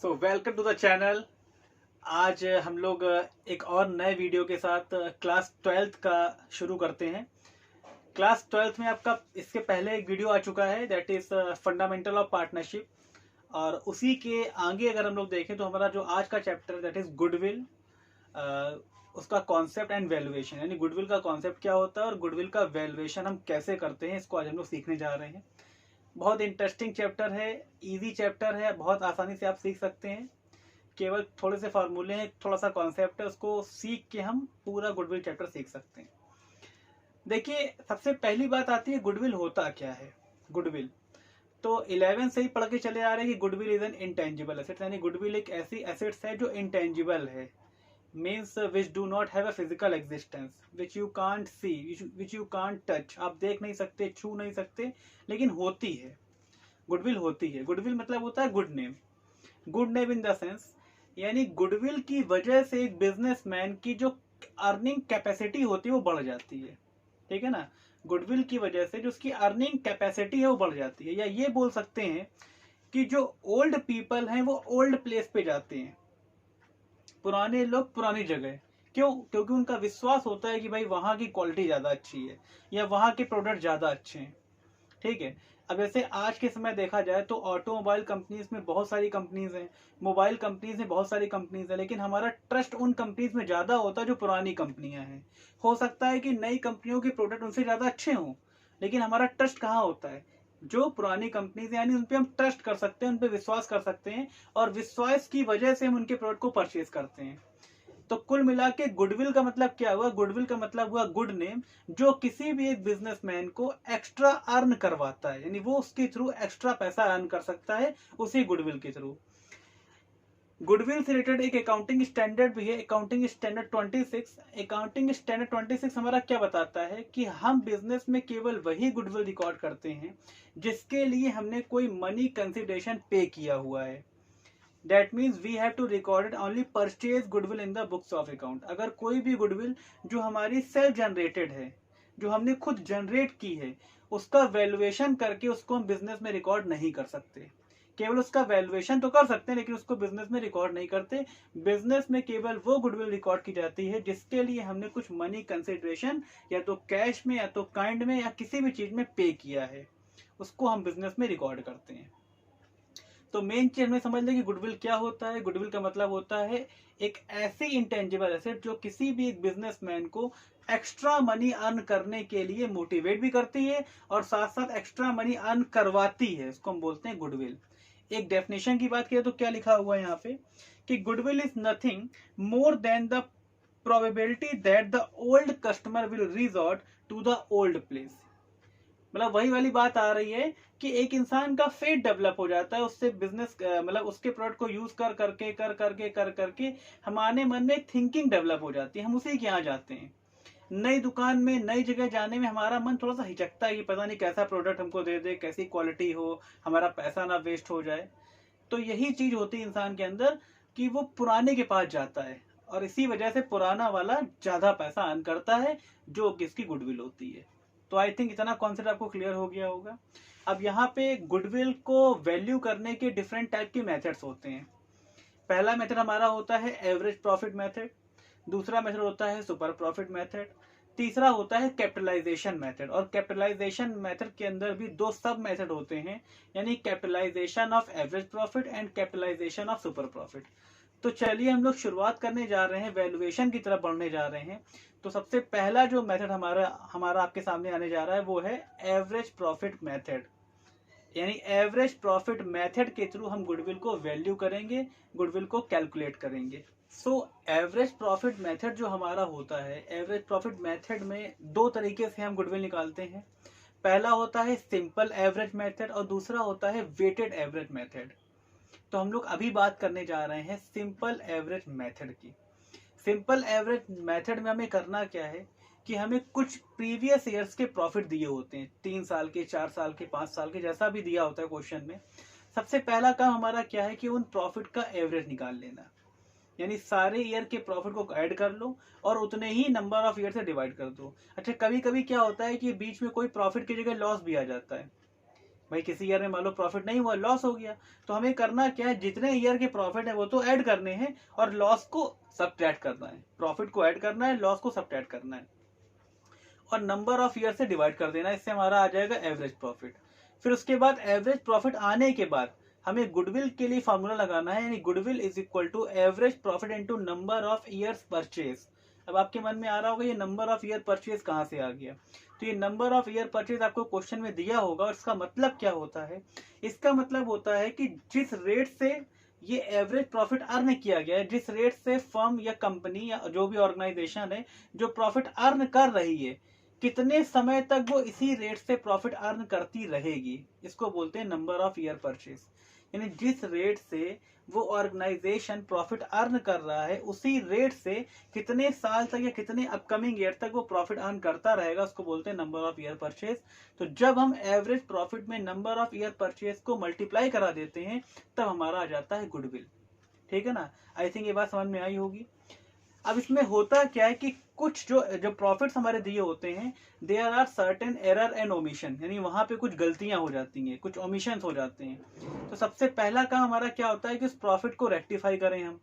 So welcome to the channel. आज हम लोग एक और नए वीडियो के साथ क्लास 12th का शुरू करते हैं। क्लास 12th में आपका इसके पहले एक वीडियो आ चुका है, that is fundamental of partnership. और उसी के आगे अगर हम लोग देखें तो हमारा जो आज का चैप्टर दैट इज गुडविल, उसका कॉन्सेप्ट एंड वैल्यूएशन, यानी गुडविल का कॉन्सेप्ट क्या होता है और गुडविल का वैल्यूएशन हम कैसे करते हैं, इसको आज हम लोग सीखने जा रहे हैं। बहुत इंटरेस्टिंग चैप्टर है, इजी चैप्टर है, बहुत आसानी से आप सीख सकते हैं। केवल थोड़े से फार्मूले हैं, थोड़ा सा कॉन्सेप्ट है, उसको सीख के हम पूरा गुडविल चैप्टर सीख सकते हैं। देखिए, सबसे पहली बात आती है गुडविल होता क्या है। गुडविल तो 11 से ही पढ़ के चले आ रहे हैं कि goodwill is an intangible asset, यानी गुडविल एक ऐसी एसेट्स है जो इंटेंजिबल है, means which do not have a physical existence, which you can't see, which you can't touch, आप देख नहीं सकते, छू नहीं सकते, लेकिन होती है। गुडविल होती है। गुडविल मतलब होता है good name. Good name in the sense, यानी गुडविल की वजह से एक बिजनेसमैन की जो अर्निंग कैपेसिटी होती है वो बढ़ जाती है। ठीक है ना, गुडविल की वजह से जो उसकी अर्निंग कैपेसिटी है वो बढ़ जाती है। या ये बोल सकते हैं कि जो ओल्ड पीपल हैं वो ओल्ड प्लेस पे जाते हैं, पुराने लोग पुरानी जगह। क्यों? क्योंकि उनका विश्वास होता है कि भाई वहां की क्वालिटी ज्यादा अच्छी है या वहां के प्रोडक्ट ज्यादा अच्छे हैं। ठीक है। अब जैसे आज के समय देखा जाए तो ऑटोमोबाइल कंपनीज में बहुत सारी कंपनीज हैं, मोबाइल कंपनीज में बहुत सारी कंपनीज हैं, लेकिन हमारा ट्रस्ट उन कंपनीज में ज्यादा होता है जो पुरानी कंपनियां हैं। हो सकता है कि नई कंपनियों के प्रोडक्ट उनसे ज्यादा अच्छे हों, लेकिन हमारा ट्रस्ट कहाँ होता है? जो पुरानी कंपनीज, यानी उन पे हम ट्रस्ट कर सकते हैं, उन पे विश्वास कर सकते हैं, और विश्वास की वजह से हम उनके प्रोडक्ट को परचेज करते हैं। तो कुल मिला के गुडविल का मतलब क्या हुआ? गुडविल का मतलब हुआ गुड नेम, जो किसी भी एक बिजनेसमैन को एक्स्ट्रा अर्न करवाता है, यानी वो उसके थ्रू एक्स्ट्रा पैसा अर्न कर सकता है उसी गुडविल के थ्रू। गुडविल से रिलेटेड एक अकाउंटिंग स्टैंडर्ड भी है, अकाउंटिंग स्टैंडर्ड 26। अकाउंटिंग स्टैंडर्ड 26 हमारा क्या बताता है कि हम बिजनेस में केवल वही गुडविल रिकॉर्ड करते हैं जिसके लिए हमने कोई मनी कंसिडरेशन पे किया हुआ है। That means we have to record it only purchase goodwill in the books of account। अगर कोई भी गुडविल जो हमारी सेल्फ जनरेटेड है, जो हमने खुद जनरेट की है, उसका वैल्यूएशन करके उसको हम बिजनेस में रिकॉर्ड नहीं कर सकते। केवल उसका वैल्यूएशन तो कर सकते हैं, लेकिन उसको बिजनेस में रिकॉर्ड नहीं करते। बिजनेस में केवल वो गुडविल रिकॉर्ड की जाती है जिसके लिए हमने कुछ मनी कंसिडरेशन या तो कैश में या तो काइंड में या किसी भी चीज में पे किया है, उसको हम बिजनेस में रिकॉर्ड करते हैं। तो मेन चीज हमें समझ लें कि गुडविल क्या होता है। गुडविल का मतलब होता है एक ऐसी इंटेंजिबल एसेट जो किसी भी एक बिजनेसमैन को एक्स्ट्रा मनी अर्न करने के लिए मोटिवेट भी करती है और साथ साथ एक्स्ट्रा मनी अर्न करवाती है, इसको हम बोलते हैं गुडविल। एक डेफिनेशन की बात करें तो क्या लिखा हुआ है यहाँ पे कि goodwill is nothing more than the probability that the old customer will resort to the old place. मतलब वही वाली बात आ रही है कि एक इंसान का फेट डेवलप हो जाता है उससे बिजनेस, मतलब उसके प्रोडक्ट को यूज कर करके हमारे मन में थिंकिंग डेवलप हो जाती है, हम उसी के यहाँ जाते हैं। नई दुकान में, नई जगह जाने में हमारा मन थोड़ा सा हिचकता है कि पता नहीं कैसा प्रोडक्ट हमको दे दे, कैसी क्वालिटी हो, हमारा पैसा ना वेस्ट हो जाए। तो यही चीज होती है इंसान के अंदर कि वो पुराने के पास जाता है, और इसी वजह से पुराना वाला ज्यादा पैसा अर्न करता है, जो कि इसकी गुडविल होती है। तो आई थिंक इतना कॉन्सेप्ट आपको क्लियर हो गया होगा। अब यहाँ पे गुडविल को वैल्यू करने के डिफरेंट टाइप के मेथड्स होते हैं। पहला मेथड हमारा होता है एवरेज प्रॉफिट मेथड, दूसरा मेथड होता है सुपर प्रॉफिट मेथड, तीसरा होता है कैपिटलाइजेशन मेथड। और कैपिटलाइजेशन मेथड के अंदर भी दो सब मेथड होते हैं, यानी capitalisation of average profit and capitalisation of super profit. तो चलिए हम लोग शुरुआत करने जा रहे हैं, वैल्यूएशन की तरफ बढ़ने जा रहे हैं। तो सबसे पहला जो मेथड हमारा आपके सामने आने जा रहा है वो है एवरेज प्रॉफिट मेथड। यानी एवरेज प्रॉफिट मेथड के थ्रू हम गुडविल को वैल्यू करेंगे, गुडविल को कैलकुलेट करेंगे। सो एवरेज प्रॉफिट मेथड जो हमारा होता है, एवरेज प्रॉफिट मेथड में दो तरीके से हम गुडविल निकालते हैं। पहला होता है सिंपल एवरेज मेथड और दूसरा होता है वेटेड एवरेज मेथड। तो हम लोग अभी बात करने जा रहे हैं सिंपल एवरेज मेथड की। सिंपल एवरेज मेथड में हमें करना क्या है कि हमें कुछ प्रीवियस ईयर्स के प्रॉफिट दिए होते हैं, 3 साल के, 4 साल के, 5 साल के, जैसा भी दिया होता है क्वेश्चन में। सबसे पहला काम हमारा क्या है कि उन प्रॉफिट का एवरेज निकाल लेना, यानी सारे ईयर के प्रॉफिट को ऐड कर लो और उतने ही नंबर ऑफ ईयर से डिवाइड कर दो। अच्छा, कभी कभी क्या होता है कि बीच में कोई प्रॉफिट की जगह लॉस भी आ जाता है, भाई किसी ईयर में मान लो प्रॉफिट नहीं हुआ, लॉस हो गया, तो हमें करना क्या है, जितने ईयर के प्रॉफिट है वो तो ऐड करने हैं और लॉस को सब्ट्रैक्ट करना है। प्रॉफिट को ऐड करना है, लॉस को सब्ट्रैक्ट करना है और नंबर ऑफ ईयर से डिवाइड कर देना, इससे हमारा आ जाएगा एवरेज प्रॉफिट। फिर उसके बाद एवरेज प्रॉफिट आने के बाद हमें गुडविल के लिए फॉर्मूला लगाना है, यानी goodwill is equal to average profit into number of years purchase. अब आपके मन में आ रहा होगा ये नंबर ऑफ ईयर परचेज कहाँ से आ गया, तो ये नंबर ऑफ ईयर परचेज आपको क्वेश्चन में दिया होगा और इसका मतलब क्या होता है, इसका मतलब होता है कि जिस रेट से ये एवरेज प्रॉफिट अर्न किया गया है, जिस रेट से फर्म या कंपनी या जो भी ऑर्गेनाइजेशन है जो प्रॉफिट अर्न कर रही है, कितने समय तक वो इसी रेट से प्रॉफिट अर्न करती रहेगी, इसको बोलते हैं नंबर ऑफ ईयर परचेज। यानी जिस रेट से वो ऑर्गेनाइजेशन प्रॉफिट अर्न कर रहा है उसी रेट से कितने साल तक या कितने अपकमिंग ईयर तक वो प्रॉफिट अर्न करता रहेगा, उसको बोलते हैं नंबर ऑफ ईयर परचेज। तो जब हम एवरेज प्रॉफिट में नंबर ऑफ ईयर परचेज को मल्टीप्लाई करा देते हैं तब हमारा आ जाता है गुडविल। ठीक है ना, आई थिंक ये बात समझ में आई होगी। अब इसमें होता क्या है कि कुछ जो प्रॉफिट्स हमारे दिए होते हैं, there are certain error and omission, यानी वहां पे कुछ गलतियां हो जाती हैं, कुछ ओमिशन हो जाते हैं। तो सबसे पहला काम हमारा क्या होता है कि उस प्रॉफिट को रेक्टिफाई करें। हम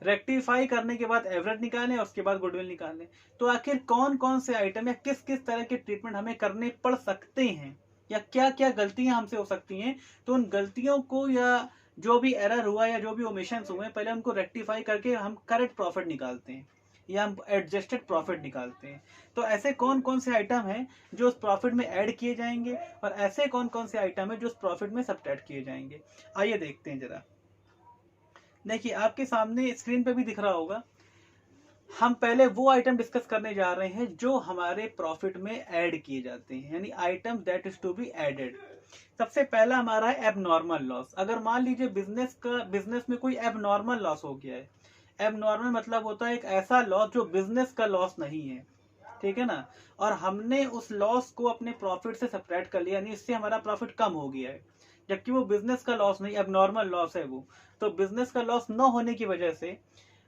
रेक्टिफाई करने के बाद एवरेज निकालें और उसके बाद गुडविल निकालें। तो आखिर कौन कौन से आइटम या किस किस तरह के ट्रीटमेंट हमें करने पड़ सकते हैं या क्या क्या गलतियां हमसे हो सकती हैं, तो उन गलतियों को या जो भी एरर हुआ या जो भी ओमिशंस हुए पहले उनको रेक्टिफाई करके हम करेक्ट प्रॉफिट निकालते हैं या हम एडजस्टेड प्रॉफिट निकालते हैं। तो ऐसे कौन कौन से आइटम हैं जो उस प्रॉफिट में ऐड किए जाएंगे और ऐसे कौन कौन से आइटम हैं जो उस प्रॉफिट में सब्ट्रैक्ट किए जाएंगे, आइए देखते हैं जरा। देखिए आपके सामने स्क्रीन पे भी दिख रहा होगा। हम पहले वो आइटम डिस्कस करने जा रहे हैं जो हमारे प्रॉफिट में ऐड किए जाते हैं, यानी item that is to be added. सबसे पहला हमारा है एबनॉर्मल लॉस। अगर मान लीजिए बिजनेस में कोई एबनॉर्मल लॉस हो गया है, एबनॉर्मल मतलब होता है एक ऐसा लॉस जो बिजनेस का लॉस नहीं है, ठीक है ना, और हमने उस लॉस को अपने प्रॉफिट से सब्ट्रैक्ट कर लिया, यानी इससे हमारा प्रॉफिट कम हो गया है, जबकि वो बिजनेस का लॉस नहीं, एबनॉर्मल लॉस है वो। तो बिजनेस का लॉस न होने की वजह से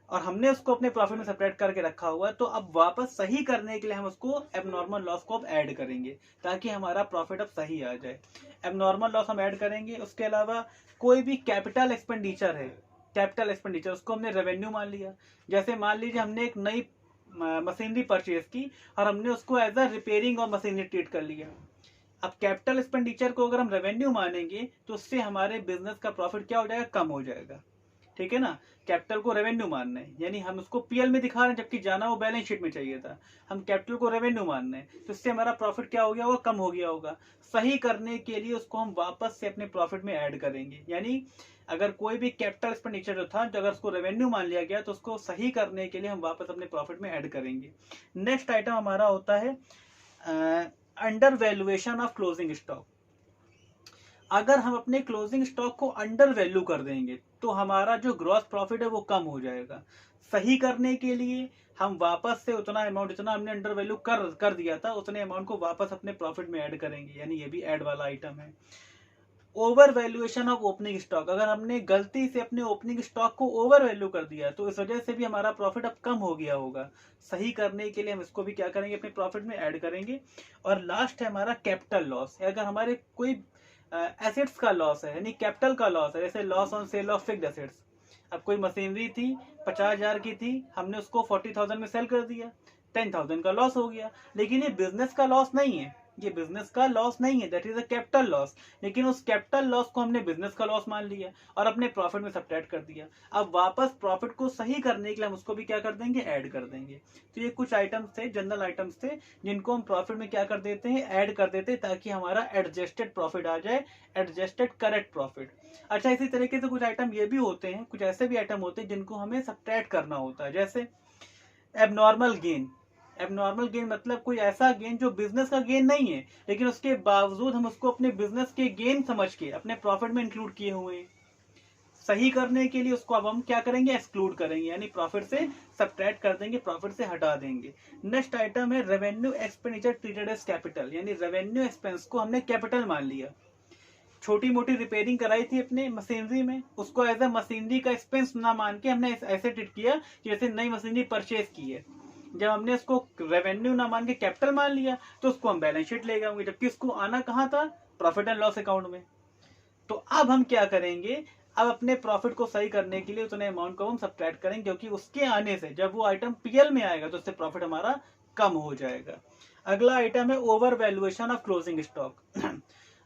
और हमने उसको अपने प्रॉफिट में सेपरेट करके रखा हुआ है, तो अब वापस सही करने के लिए हम उसको एबनॉर्मल लॉस को अब ऐड करेंगे ताकि हमारा प्रॉफिट अब सही आ जाए। एबनॉर्मल लॉस हम ऐड करेंगे। उसके अलावा कोई भी कैपिटल एक्सपेंडिचर है, कैपिटल एक्सपेंडिचर उसको हमने रेवेन्यू मान लिया। जैसे मान लीजिए हमने एक नई मशीनरी परचेज की और हमने उसको एज अ रिपेयरिंग और मशीनरी ट्रीट कर लिया। अब कैपिटल एक्सपेंडिचर को अगर हम रेवेन्यू मानेंगे तो उससे हमारे बिजनेस का प्रॉफिट क्या हो जाएगा, कम हो जाएगा। ठीक है ना, कैपिटल को रेवेन्यू मानना है, यानी हम उसको पीएल में दिखा रहे हैं जबकि जाना वो बैलेंस शीट में चाहिए था। हम कैपिटल को रेवेन्यू मानना है तो इससे हमारा प्रॉफिट क्या हो गया होगा, कम हो गया होगा। सही करने के लिए उसको हम वापस से अपने प्रॉफिट में ऐड करेंगे, यानी अगर कोई भी कैपिटल एक्सपेंडिचर जो था, तो अगर उसको रेवेन्यू मान लिया गया तो उसको सही करने के लिए हम वापस अपने प्रॉफिट में ऐड करेंगे। नेक्स्ट आइटम हमारा होता है under valuation of closing stock. अगर हम अपने क्लोजिंग स्टॉक को अंडर वैल्यू कर देंगे तो हमारा जो ग्रॉस प्रॉफिट है वो कम हो जाएगा। सही करने के लिए हम वापस से उतना अमाउंट जितना हमने अंडर वैल्यू कर दिया था उतने अमाउंट को वापस अपने प्रॉफिट में ऐड करेंगे, यानी ये भी ऐड वाला आइटम है। Over valuation of opening stock, अगर हमने गलती से अपने ओपनिंग स्टॉक को ओवर वैल्यू कर दिया तो इस वजह से भी हमारा प्रॉफिट अब कम हो गया होगा। सही करने के लिए हम इसको भी क्या करेंगे, अपने प्रॉफिट में ऐड करेंगे। और लास्ट है हमारा कैपिटल लॉस। अगर हमारे कोई एसेट्स का लॉस है, यानी कैपिटल का लॉस है, जैसे loss on sale of fixed assets. अब कोई मशीनरी थी 50,000 की थी, हमने उसको 40,000 में सेल कर दिया, 10,000 का लॉस हो गया। लेकिन ये बिजनेस का लॉस नहीं है, ये बिजनेस का लॉस नहीं है, that is a capital loss. लेकिन उस कैपिटल लॉस को हमने बिजनेस का लॉस मान लिया और अपने प्रॉफिट में सब्ट्रैक्ट कर दिया। अब वापस प्रॉफिट को सही करने के लिए हम उसको भी क्या कर देंगे, ऐड कर देंगे। तो ये कुछ आइटम्स थे, जनरल आइटम्स थे, जिनको हम प्रॉफिट में क्या कर देते हैं, ऐड कर देते हैं, ताकि हमारा एडजस्टेड प्रॉफिट आ जाए, एडजस्टेड करेक्ट प्रॉफिट। अच्छा, इसी तरीके से कुछ आइटम ये भी होते हैं, कुछ ऐसे भी आइटम होते हैं जिनको हमें सब्ट्रैक्ट करना होता है, जैसे एबनॉर्मल गेन। एबनॉर्मल गेन मतलब कोई ऐसा गेन जो बिजनेस का गेन नहीं है, लेकिन उसके बावजूद हम उसको अपने बिजनेस के गेन समझ के अपने प्रॉफिट में इंक्लूड किए हुए हैं। सही करने के लिए उसको अब हम क्या करेंगे, एक्सक्लूड करेंगे, यानी प्रॉफिट से सब्ट्रैक्ट कर देंगे, प्रॉफिट से हटा देंगे। नेक्स्ट आइटम है revenue expenditure treated as capital, यानी रेवेन्यू एक्सपेंस को हमने कैपिटल मान लिया। छोटी मोटी रिपेयरिंग कराई थी अपने मशीनरी में, उसको एज ए मशीनरी का एक्सपेंस ना मान के हमने ऐसे ट्रीट किया जैसे नई मशीनरी परचेज की है। जब हमने उसको रेवेन्यू ना मान के कैपिटल मान लिया तो उसको हम बैलेंस शीट ले जाएंगे, जबकि उसको आना कहाँ था, प्रॉफिट एंड लॉस अकाउंट में। तो अब हम क्या करेंगे, अब अपने प्रॉफिट को सही करने के लिए उतने अमाउंट को हम सब्ट्रैक्ट करेंगे, क्योंकि उसके आने से जब वो आइटम पीएल में आएगा तो उससे प्रॉफिट हमारा कम हो जाएगा। अगला आइटम है over valuation of closing stock.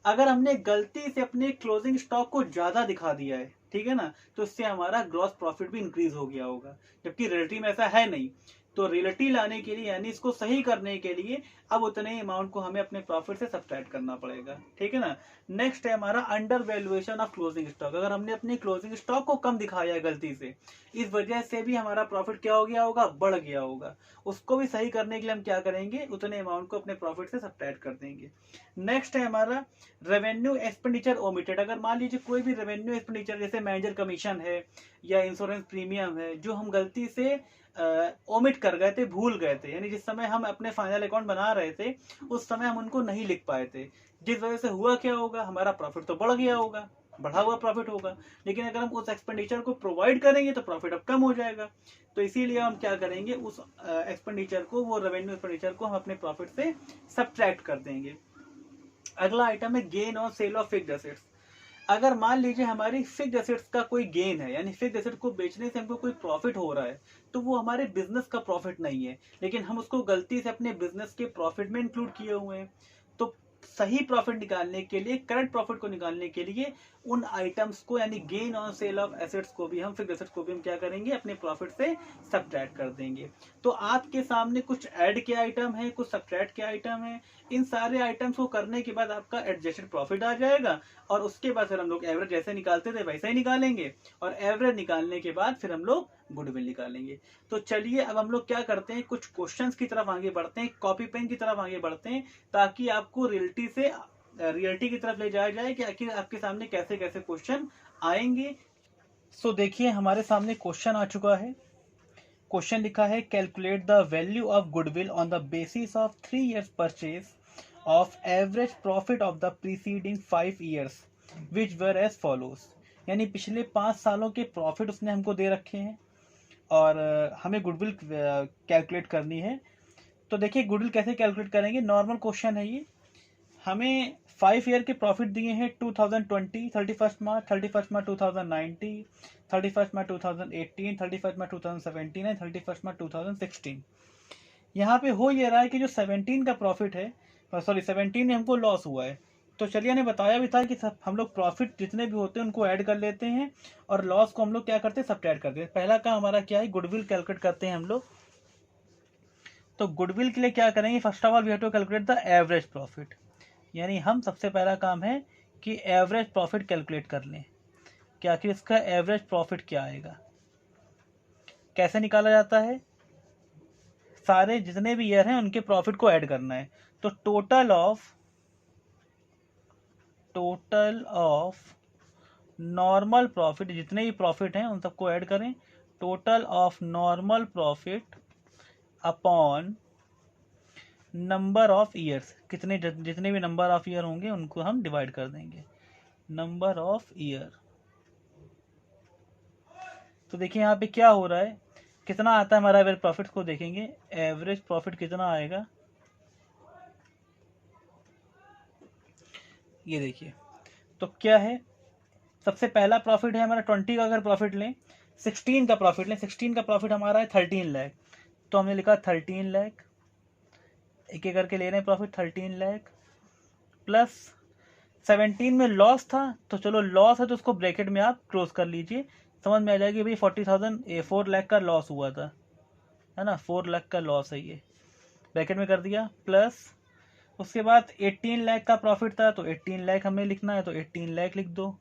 अगर हमने गलती से अपने क्लोजिंग स्टॉक को ज्यादा दिखा दिया है, ठीक है ना, तो इससे हमारा ग्रॉस प्रॉफिट भी इंक्रीज हो गया होगा, जबकि रियलिटी में ऐसा है नहीं। तो रियलिटी लाने के लिए यानी इसको सही करने के लिए अब उतने अमाउंट को हमें अपने प्रॉफिट से सब्ट्रैक्ट करना पड़ेगा, ठीक है ना। नेक्स्ट है हमारा under valuation of closing stock. अगर हमने अपनी क्लोजिंग स्टॉक को कम दिखाया है गलती से, इस वजह से भी हमारा प्रॉफिट क्या हो गया होगा, बढ़ गया होगा। उसको भी सही करने के लिए हम क्या करेंगे, उतने अमाउंट को अपने प्रॉफिट से सब्ट्रैक्ट कर देंगे। नेक्स्ट है हमारा रेवेन्यू एक्सपेंडिचर ओमिटेड। अगर मान लीजिए कोई भी रेवेन्यू एक्सपेंडिचर जैसे मैनेजर कमीशन है या इंश्योरेंस प्रीमियम है, जो हम गलती से ओमिट कर गए थे, भूल गए थे, यानी जिस समय हम अपने फाइनल अकाउंट बना रहे थे उस समय हम उनको नहीं लिख पाए थे, जिस वजह से हुआ क्या होगा, हमारा प्रॉफिट तो बढ़ गया होगा, बढ़ा हुआ प्रॉफिट होगा, लेकिन अगर हम उस एक्सपेंडिचर को प्रोवाइड करेंगे तो प्रॉफिट अब कम हो जाएगा। तो इसीलिए हम क्या करेंगे, उस एक्सपेंडिचर को, वो रेवेन्यू एक्सपेंडिचर को हम अपने प्रॉफिट से सब्ट्रैक्ट कर देंगे। अगला आइटम है gain on sale of fixed assets. अगर मान लीजिए हमारी फिक्स्ड एसेट्स का कोई गेन है, यानी फिक्स्ड एसेट को बेचने से हमको कोई प्रॉफिट हो रहा है, तो वो हमारे बिजनेस का प्रॉफिट नहीं है, लेकिन हम उसको गलती से अपने बिजनेस के प्रॉफिट में इंक्लूड किए हुए हैं। तो सही प्रॉफिट निकालने के लिए, करेक्ट प्रॉफिट को निकालने के लिए उन आइटम्स को, यानी gain on sale of assets को भी हम, फिक्स्ड एसेट्स को भी हम क्या करेंगे, अपने प्रॉफिट से सब्ट्रैक्ट कर देंगे। तो आपके सामने कुछ ऐड के आइटम है, कुछ सब्ट्रैक्ट के आइटम है। इन सारे आइटम्स को करने के बाद आपका एडजस्टेड प्रॉफिट आ जाएगा, और उसके बाद फिर हम लोग एवरेज जैसे निकालते थे वैसे ही निकालेंगे, और एवरेज निकालने के बाद फिर हम लोग गुडविल निकालेंगे। तो चलिए अब हम लोग क्या करते हैं, कुछ क्वेश्चंस की तरफ आगे बढ़ते हैं, कॉपी पेन की तरफ आगे बढ़ते हैं, ताकि आपको रियलिटी की तरफ ले जाया जाए कि आखिर आपके सामने कैसे कैसे क्वेश्चन आएंगे। सो देखिए हमारे सामने क्वेश्चन आ चुका है। क्वेश्चन लिखा है, calculate the value of goodwill on the basis of 3 years purchase of average profit of the preceding 5 years which were as follows. यानी पिछले 5 सालों के प्रॉफिट उसने हमको दे रखे हैं और हमें गुडविल कैलकुलेट करनी है। तो देखिए गुडविल कैसे कैलकुलेट करेंगे, नॉर्मल क्वेश्चन है ये। हमें 5 ईयर के प्रॉफिट दिए हैं 2020, 31 मार्च, 31 मार्च 2019, 31 मार्च 2018, 31 मार्च 2017 एंड 31 मार्च 2016। यहाँ पे हो ये रहा है कि जो 17 का प्रॉफिट है, सॉरी 17 में हमको लॉस हुआ है। तो चलिए ने बताया भी था कि हम लोग प्रॉफिट जितने भी होते हैं उनको ऐड कर लेते हैं और लॉस को हम लोग क्या करते हैं, सब्ट्रैक्ट करते हैं। पहला काम हमारा क्या है, गुडविल कैलकुलेट करते हैं हम लोग। तो गुडविल के लिए क्या करेंगे, first of all we have to calculate the average profit. यानी हम सबसे पहला काम है कि एवरेज प्रॉफिट कैलकुलेट कर लें कि आखिर इसका एवरेज प्रॉफिट क्या आएगा। कैसे निकाला जाता है, सारे जितने भी ईयर हैं उनके प्रॉफिट को ऐड करना है। तो टोटल ऑफ नॉर्मल प्रॉफिट, जितने भी प्रॉफिट हैं उन सबको ऐड करें। Total of normal profit upon number of years, जितने भी नंबर ऑफ ईयर होंगे उनको हम डिवाइड कर देंगे, नंबर ऑफ ईयर। तो देखिए यहाँ पे क्या हो रहा है, कितना आता है हमारा एवरेज प्रॉफिट को देखेंगे। एवरेज प्रॉफिट कितना आएगा, ये देखिए। तो क्या है, सबसे पहला प्रॉफिट है हमारा 20 का, अगर प्रॉफिट लें 16 का प्रॉफिट लें, 16 का प्रॉफिट हमारा है 13 लाख। तो हमने लिखा 13 लाख, एक एक करके ले रहे हैं प्रॉफिट, 13 लाख प्लस 17 में लॉस था, तो चलो लॉस है तो उसको ब्रैकेट में आप क्लोज कर लीजिए, समझ में आ जाएगी भाई 40,000 4 लाख का लॉस हुआ था, है ना, 4 लाख का लॉस है ये, ब्रैकेट में कर दिया। प्लस उसके बाद 18 लाख का प्रॉफिट था, तो 18 लाख हमें लिखना है, तो 18 लाख लिख दो,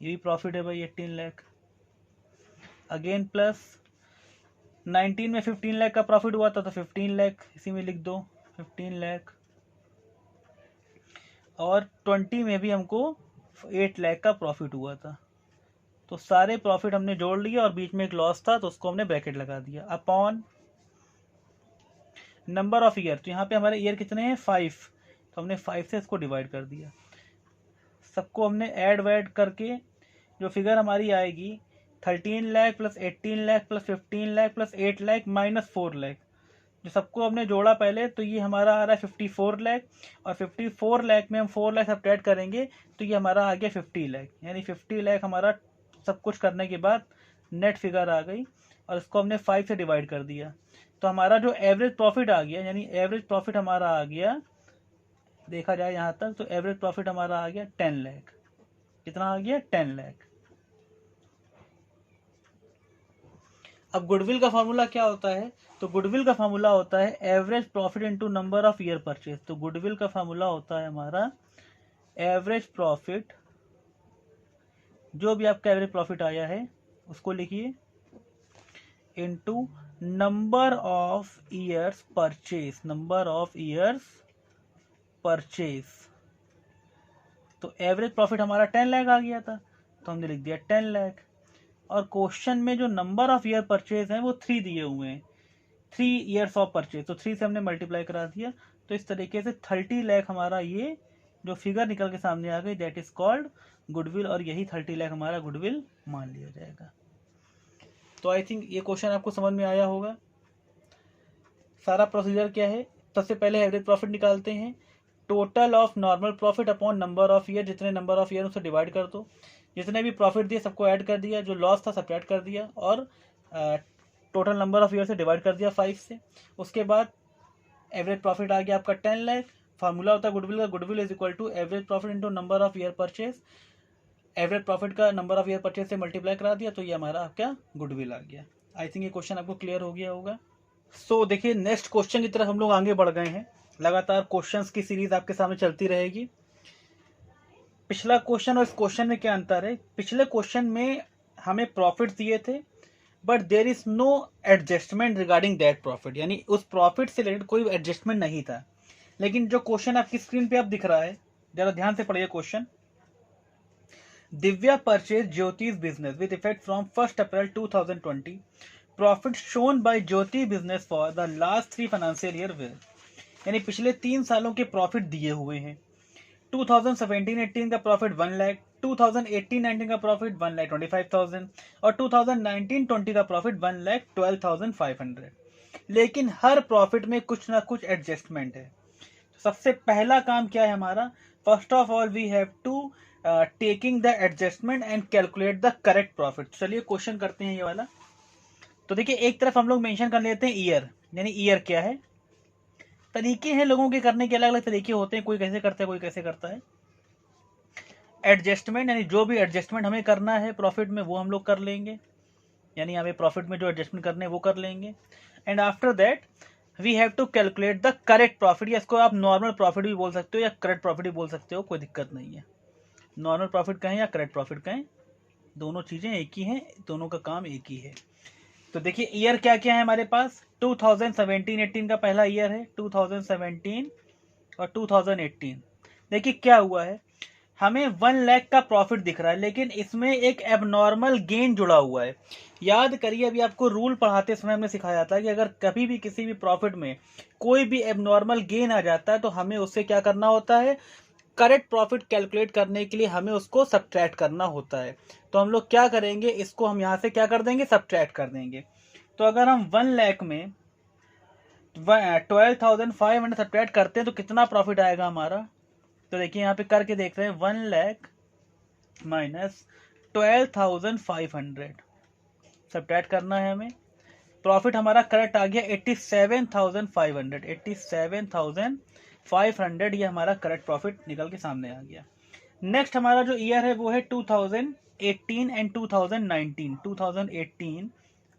ये भी प्रॉफिट है भाई 18 लाख। अगेन प्लस 19 में 15 लाख का प्रॉफिट हुआ था, तो 15 लाख इसी में लिख दो, 15 लाख। और 20 में भी हमको 8 लाख का प्रॉफिट हुआ था। तो सारे प्रॉफिट हमने जोड़ लिए और बीच में एक लॉस था तो उसको हमने ब्रैकेट लगा दिया, अपॉन नंबर ऑफ ईयर। तो यहाँ पे हमारे ईयर कितने हैं, 5, तो हमने 5 से इसको डिवाइड कर दिया। सबको हमने ऐड वैड करके जो फिगर हमारी आएगी 13 lakh plus 18 lakh plus 15 lakh plus 8 lakh minus 4 lakh, जो सबको हमने जोड़ा पहले, तो ये हमारा आ रहा है 54 लाख, और 54 लाख में हम 4 लाख सब्ट्रैक्ट करेंगे तो ये हमारा आ गया 50 लाख। यानी 50 लाख हमारा सब कुछ करने के बाद नेट फिगर आ गई, और इसको हमने 5 से डिवाइड कर दिया, तो हमारा जो एवरेज प्रॉफिट आ गया, यानी एवरेज प्रॉफिट हमारा आ गया, देखा जाए यहाँ तक तो एवरेज प्रॉफिट हमारा आ गया 10 लाख। कितना आ गया? 10 लाख। अब गुडविल का फार्मूला क्या होता है? तो गुडविल का फार्मूला होता है average profit into number of year purchase. तो गुडविल का फार्मूला होता है हमारा एवरेज प्रॉफिट, जो भी आपका एवरेज प्रॉफिट आया है उसको लिखिए, into number of years purchase, number of years purchase. तो एवरेज प्रॉफिट हमारा 10 लाख आ गया था, तो हमने लिख दिया 10 लाख। और क्वेश्चन में जो नंबर ऑफ ईयर परचेज है वो 3 दिए हुए हैं, 3 ईयर्स ऑफ परचेज, तो 3 से हमने मल्टीप्लाई करा दिया। तो इस तरीके से 30 लाख हमारा ये जो फिगर निकल के सामने आ गई, दैट इज कॉल्ड गुडविल, और यही 30 लाख हमारा गुडविल मान लिया जाएगा। तो आई थिंक ये क्वेश्चन आपको समझ में आया होगा। सारा प्रोसीजर क्या है? सबसे पहले एवरेज प्रॉफिट निकालते हैं, total of normal profit upon number of year, जितने नंबर ऑफ ईयर उसे डिवाइड कर दो, जितने भी प्रॉफिट दिए सबको ऐड कर दिया, जो लॉस था सब्ट्रैक्ट कर दिया, और टोटल नंबर ऑफ ईयर से डिवाइड कर दिया 5 से। उसके बाद एवरेज प्रॉफिट आ गया आपका 10 लाख। फार्मूला होता है गुडविल का, goodwill is equal to average profit into number of year purchase. Average profit का नंबर ऑफ ईयर परचेज से मल्टीप्लाई करा दिया, तो ये हमारा आपका गुडविल आ गया। आई थिंक ये क्वेश्चन आपको क्लियर हो गया होगा। सो देखिए नेक्स्ट क्वेश्चन की तरफ हम लोग आगे बढ़ गए हैं। लगातार क्वेश्चंस की सीरीज आपके सामने चलती रहेगी। पिछला क्वेश्चन और इस क्वेश्चन में क्या अंतर है? पिछले क्वेश्चन में हमें प्रॉफिट दिए थे, but there is no adjustment regarding that profit, यानी उस प्रॉफिट से रिलेटेड कोई एडजस्टमेंट नहीं था। लेकिन जो क्वेश्चन आपकी स्क्रीन पे अब दिख रहा है, जरा ध्यान से पढ़िए क्वेश्चन। दिव्या परचेज ज्योति's business with effect from 1 April 2020. Profit shown by Jyoti business for the last 3 financial year will, यानी पिछले 3 सालों के प्रॉफिट दिए हुए हैं। 2017-18 का प्रॉफिट 1 लाख, 2018-19 का प्रॉफिट 1,25,000 और 2019-20 का प्रॉफिट 1,12,500। लेकिन हर प्रॉफिट में कुछ ना कुछ एडजस्टमेंट है। सबसे पहला काम क्या है हमारा? First of all we have to taking the adjustment and calculate the correct profit. चलिए क्वेश्चन करते हैं ये वाला। तो देखिए एक तरफ हम लोग मेंशन कर लेते हैं ईयर, यानी ईयर क्या है। तरीके हैं लोगों के करने के, अलग अलग तरीके होते हैं, कोई कैसे करता है कोई कैसे करता है। एडजस्टमेंट यानी जो भी एडजस्टमेंट हमें करना है प्रॉफिट में वो हम लोग कर लेंगे, यानी हमें प्रॉफिट में जो एडजस्टमेंट करने हैं वो कर लेंगे। And after that we have to calculate the correct profit, या इसको आप नॉर्मल प्रॉफिट भी बोल सकते हो या करेक्ट प्रॉफिट भी बोल सकते हो, कोई दिक्कत नहीं है। नॉर्मल प्रॉफिट कहें या करेक्ट प्रॉफिट कहें, दोनों चीजें एक ही हैं, दोनों का काम एक ही है। तो देखिए ईयर क्या क्या है हमारे पास। 2017-18 का पहला ईयर है, 2017 और 2018। देखिए क्या हुआ है, हमें 1 लाख का प्रॉफिट दिख रहा है, लेकिन इसमें एक एबनॉर्मल गेन जुड़ा हुआ है। याद करिए अभी आपको रूल पढ़ाते समय हमने सिखाया था कि अगर कभी भी किसी भी प्रॉफिट में कोई भी एबनॉर्मल गेन आ जाता है तो हमें उससे क्या करना होता है, करेक्ट प्रॉफिट कैलकुलेट करने के लिए हमें उसको सब्ट्रैक्ट करना होता है। तो हम लोग क्या करेंगे, इसको हम यहाँ से क्या कर देंगे, सब्ट्रैक्ट कर देंगे। तो अगर हम 1 लाख में 12,500 सब्ट्रैक्ट करते हैं तो कितना प्रॉफिट आएगा हमारा। तो देखिए यहाँ पे करके देख रहे हैं, 1 लाख माइनस 12,500 सब्ट्रैक्ट करना है हमें। प्रॉफिट हमारा करेक्ट आ गया 87,500, 87,500 ये हमारा करेक्ट प्रॉफिट निकल के सामने आ गया। नेक्स्ट हमारा जो ईयर है वो है 2018 एंड 2019, 2018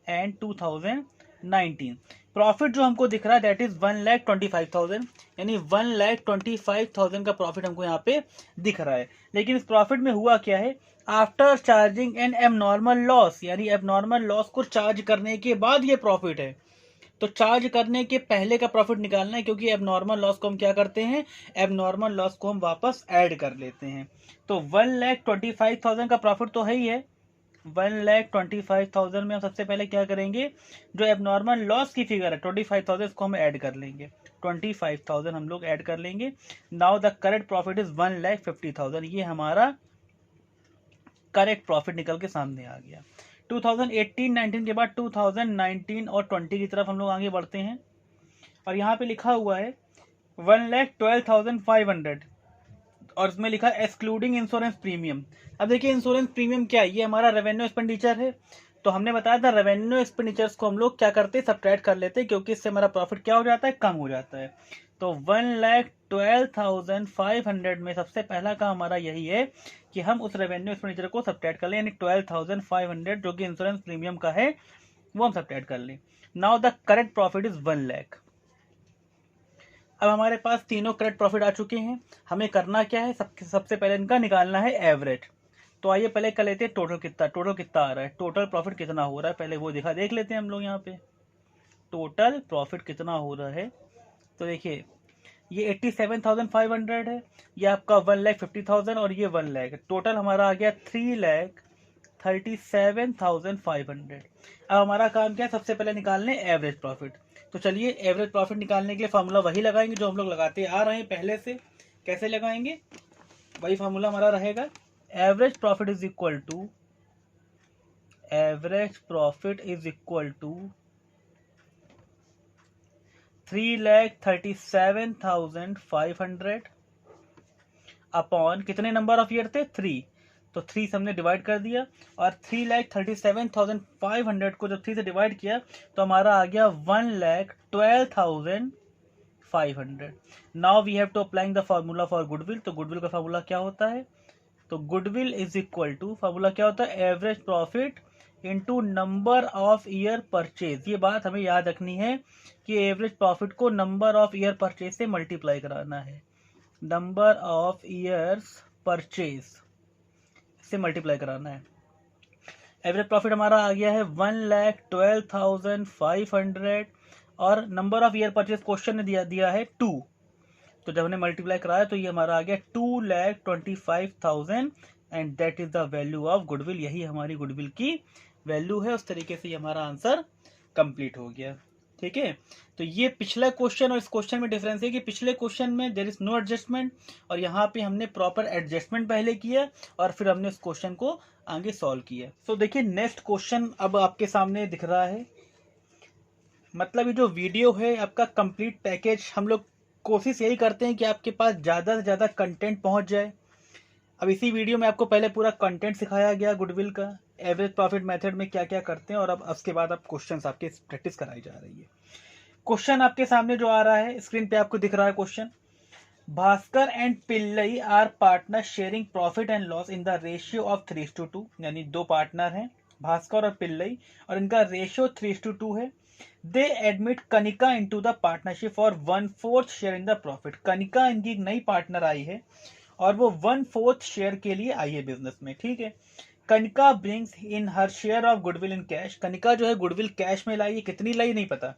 एंड 2019। प्रॉफिट जो हमको दिख रहा है दैट इज 1,25,000, यानी 1,25,000 का प्रॉफिट हमको यहाँ पे दिख रहा है। लेकिन इस प्रॉफिट में हुआ क्या है, after charging N abnormal loss, यानी एबनॉर्मल लॉस को चार्ज करने के बाद ये प्रॉफिट है। तो चार्ज करने के पहले का प्रॉफिट निकालना है, क्योंकि एबनॉर्मल लॉस को हम क्या करते हैं, एबनॉर्मल लॉस को हम वापस ऐड कर लेते हैं। तो 1,25,000 का प्रॉफिट तो है ही है। 1,25,000 में हम सबसे पहले क्या करेंगे, जो एबनॉर्मल लॉस की फिगर है 25,000 इसको हम ऐड कर लेंगे, 25,000 हम लोग ऐड कर लेंगे। Now the correct profit is 1,50,000, ये हमारा करेक्ट प्रॉफिट निकल के सामने आ गया। 2018-19 के बाद 2019 और 20 की तरफ हम लोग आगे बढ़ते हैं। और यहाँ पे लिखा हुआ है 1,12,500 और इसमें लिखा है एक्सक्लूडिंग इंश्योरेंस प्रीमियम। अब देखिए इंश्योरेंस प्रीमियम क्या है, ये हमारा रेवेन्यू एक्सपेंडिचर है। तो हमने बताया था रेवेन्यू एक्सपेंडिचर्स को हम लोग क्या करते हैं, सब्ट्रैक्ट कर लेते हैं, क्योंकि इससे हमारा प्रॉफिट क्या हो जाता है, कम हो जाता है। तो 1,12,500 में सबसे पहला काम हमारा यही है कि हम उस रेवेन्यू एक्सपेंडिचर को सब्ट्रैक्ट कर लें, यानी 12,500 जो कि इंश्योरेंस प्रीमियम का है वो हम सब्ट्रैक्ट कर लें। Now the correct profit is 1 lakh. अब हमारे पास तीनों करेक्ट प्रॉफिट आ चुके हैं। हमें करना क्या है, सबसे पहले इनका निकालना है एवरेज। तो आइए पहले कर लेते हैं टोटल कितना आ रहा है, टोटल प्रॉफिट कितना हो रहा है, पहले वो देख लेते हैं हम लोग। यहाँ पे टोटल प्रॉफिट कितना हो रहा है, तो देखिए ये 87,500 है, ये आपका 1,50,000 और ये 1 लाख, टोटल हमारा आ गया 3,37,500। अब हमारा काम क्या है, सबसे पहले निकालने एवरेज प्रॉफिट। तो चलिए एवरेज प्रॉफिट निकालने के लिए फार्मूला वही लगाएंगे जो हम लोग लगाते आ रहे हैं पहले से। कैसे लगाएंगे, वही फार्मूला हमारा रहेगा, average profit is equal to 3,37,500 upon कितने नंबर ऑफ ईयर थे, 3। तो 3 से हमने डिवाइड कर दिया और 3,37,500 को जब 3 से डिवाइड किया तो हमारा आ गया 1,12,500। Now we have to applying the formula for goodwill. तो गुडविल का फार्मूला क्या होता है, तो goodwill is equal to, formula क्या होता है, average profit into number of year purchase. ये बात हमें याद रखनी है कि एवरेज प्रॉफिट को नंबर ऑफ ईयर परचेज से मल्टीप्लाई कराना है, नंबर ऑफ ईयर्स परचेज से मल्टीप्लाई कराना है। एवरेज प्रॉफिट हमारा आ गया है 1,12,500 और number of year purchase question ने दिया है 2। तो जब हमने मल्टीप्लाई कराया तो ये हमारा आ गया 2,25,000 and that is the value of goodwill. यही हमारी गुडविल की वैल्यू है। उस तरीके से हमारा आंसर कंप्लीट हो गया। ठीक है, तो ये पिछला क्वेश्चन और इस क्वेश्चन में डिफरेंस है कि पिछले क्वेश्चन में देयर इज नो एडजस्टमेंट और यहाँ पे हमने प्रॉपर एडजस्टमेंट पहले किया और फिर हमने इस क्वेश्चन को आगे सॉल्व किया। तो देखिए नेक्स्ट क्वेश्चन अब आपके सामने दिख रहा है। मतलब ये जो वीडियो है आपका कंप्लीट पैकेज, हम लोग कोशिश यही करते हैं कि आपके पास ज़्यादा से ज़्यादा कंटेंट पहुंच जाए। अब इसी वीडियो में आपको पहले पूरा कंटेंट सिखाया गया गुडविल का, एवरेज प्रॉफिट मेथड में क्या क्या करते हैं, और अब उसके बाद आप क्वेश्चंस आपके प्रैक्टिस कराई जा रही है। क्वेश्चन आपके सामने जो आ रहा है स्क्रीन पे आपको दिख रहा है question, Bhaskar and Pillai are partner sharing profit and loss in the ratio of 3:2, यानी दो पार्टनर हैं भास्कर और पिल्लई और इनका रेशियो 3:2 है। दे admit Kanika into the partnership for 1/4 share in the profit. Kanika इनकी एक नई पार्टनर आई है और वो 1/4 शेयर के लिए आई है बिजनेस में। ठीक है, Kanika brings in her share of goodwill in cash. Kanika जो है गुडविल कैश में लाई है, कितनी लाई नहीं पता।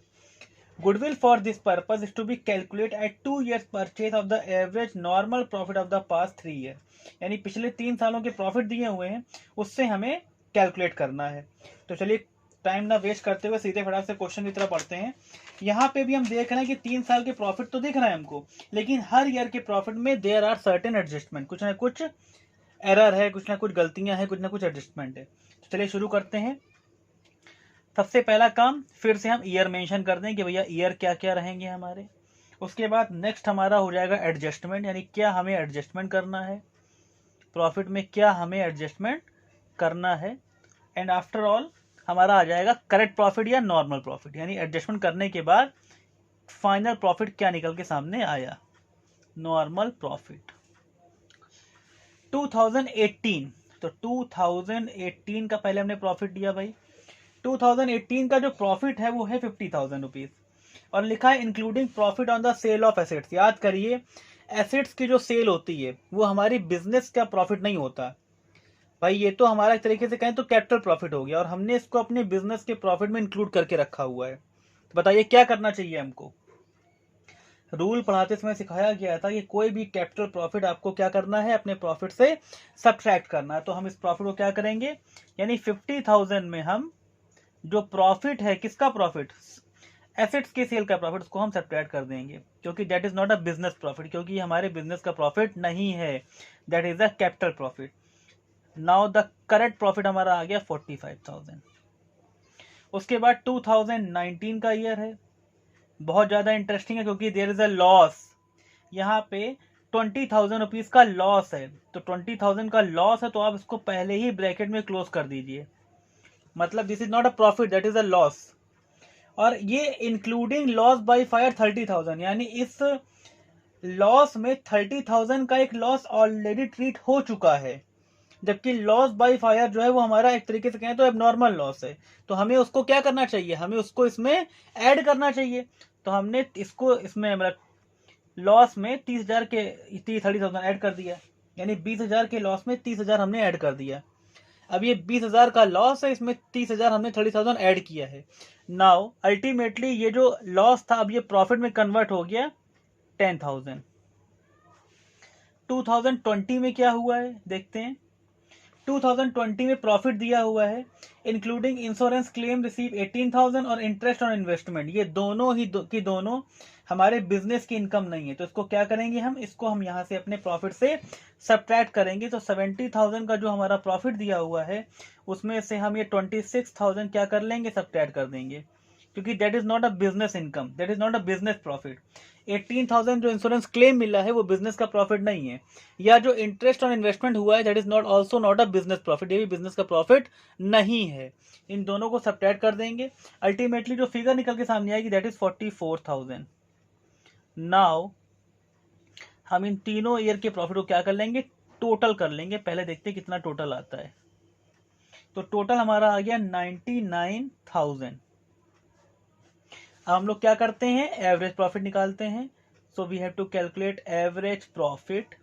Goodwill for this purpose is to be calculated at 2 years purchase of the average normal profit of the past 3 years। यानी पिछले 3 सालों के प्रॉफिट दिए हुए हैं उससे हमें कैलकुलेट करना है। तो चलिए टाइम ना वेस्ट करते हुए सीधे फटाफट से क्वेश्चन की तरफ पढ़ते हैं। यहाँ पे भी हम देख रहे हैं कि 3 साल के प्रॉफिट तो दिख रहा है हमको, लेकिन हर ईयर के प्रॉफिट में देयर आर सर्टेन एडजस्टमेंट, कुछ ना कुछ एरर है, कुछ ना कुछ गलतियां हैं, कुछ ना कुछ एडजस्टमेंट है। तो चलिए शुरू करते हैं। सबसे पहला काम फिर से हम ईयर मेंशन कर दें कि भैया ईयर क्या क्या रहेंगे हमारे। उसके बाद नेक्स्ट हमारा हो जाएगा एडजस्टमेंट, यानी क्या हमें एडजस्टमेंट करना है प्रॉफिट में, क्या हमें एडजस्टमेंट करना है। एंड आफ्टर ऑल हमारा आ जाएगा करेक्ट प्रॉफिट या नॉर्मल प्रॉफिट, यानी एडजस्टमेंट करने के बाद फाइनल प्रॉफिट क्या निकल के सामने आया, नॉर्मल प्रॉफिट। 2018, तो 2018 का पहले हमने प्रॉफिट दिया भाई। 2018 का जो प्रॉफिट है वो है 50,000 रुपीज और लिखा है including profit on the sale of assets. याद करिए एसेट्स की जो सेल होती है वो हमारी बिजनेस का प्रॉफिट नहीं होता भाई, ये तो हमारा एक तरीके से कहें तो कैपिटल प्रॉफिट हो गया और हमने इसको अपने बिजनेस के प्रॉफिट में इंक्लूड करके रखा हुआ है। तो बताइए क्या करना चाहिए हमको। रूल पढ़ाते समय सिखाया गया था कि कोई भी कैपिटल प्रॉफिट आपको क्या करना है, अपने प्रॉफिट से सब्ट्रैक्ट करना है। तो हम इस प्रॉफिट को क्या करेंगे, यानी 50,000 में हम जो प्रॉफिट है, किसका प्रॉफिट, एसेट्स के सेल का प्रॉफिट, उसको हम सब्ट्रैक्ट कर देंगे क्योंकि that is not a business profit, क्योंकि हमारे बिजनेस का प्रॉफिट नहीं है, that is a capital profit. Now the correct profit हमारा आ गया 45,000। उसके बाद 2019 का ईयर है, बहुत ज़्यादा इंटरेस्टिंग है क्योंकि देयर इज़ अ लॉस। यहाँ पे 20,000 रुपीज़ का लॉस है, तो 20,000 का लॉस है तो आप इसको पहले ही ब्रैकेट में क्लोज कर दीजिए, मतलब this is not a profit, that is a loss. और ये इंक्लूडिंग लॉस बाय फायर 30,000, यानी इस लॉस में 30,000 का एक लॉस ऑलरेडी ट्रीट हो चुका है, जबकि लॉस बाय फायर जो है वो हमारा एक तरीके से कहें तो एबनॉर्मल लॉस है। तो हमें उसको क्या करना चाहिए, हमें उसको इसमें ऐड करना चाहिए। तो हमने इसको इसमें मतलब लॉस में 30,000 के 30,000 ऐड कर दिया, यानी 20,000 के लॉस में 30,000 हमने ऐड कर दिया। अब ये 20,000 का लॉस है, इसमें 30,000 हमने 30,000 ऐड किया है। नाउ अल्टीमेटली ये जो लॉस था अब ये प्रॉफिट में कन्वर्ट हो गया 10,000। 2020 में क्या हुआ है देखते हैं। 2020 में प्रॉफिट दिया हुआ है, इंक्लूडिंग इंश्योरेंस क्लेम रिसीव 18,000 और इंटरेस्ट ऑन इन्वेस्टमेंट, ये दोनों ही की दोनों हमारे बिजनेस की इनकम नहीं है। तो इसको क्या करेंगे, हम इसको हम यहाँ से अपने प्रॉफिट से सब्ट्रैक्ट करेंगे। तो 70,000 का जो हमारा प्रॉफिट दिया हुआ है उसमें से हम ये 26,000 क्या कर लेंगे, सब्ट्रैक्ट कर देंगे, क्योंकि that is not a business income, that is not a business profit. 18,000 जो इंश्योरेंस क्लेम मिला है वो बिजनेस का प्रॉफिट नहीं है, या जो इंटरेस्ट ऑन इन्वेस्टमेंट हुआ है that is not also not a business profit, ये भी बिजनेस का प्रॉफिट नहीं है। इन दोनों को सब्ट्रैक्ट कर देंगे, अल्टीमेटली जो फिगर निकल के सामने आएगी दैट इज 44,000। नाउ हम इन तीनों ईयर के प्रॉफिट को क्या कर लेंगे, टोटल कर लेंगे। पहले देखते हैं कितना टोटल आता है। तो टोटल हमारा आ गया 99,000। अब हम लोग क्या करते हैं, एवरेज प्रॉफिट निकालते हैं। So we have to calculate average profit.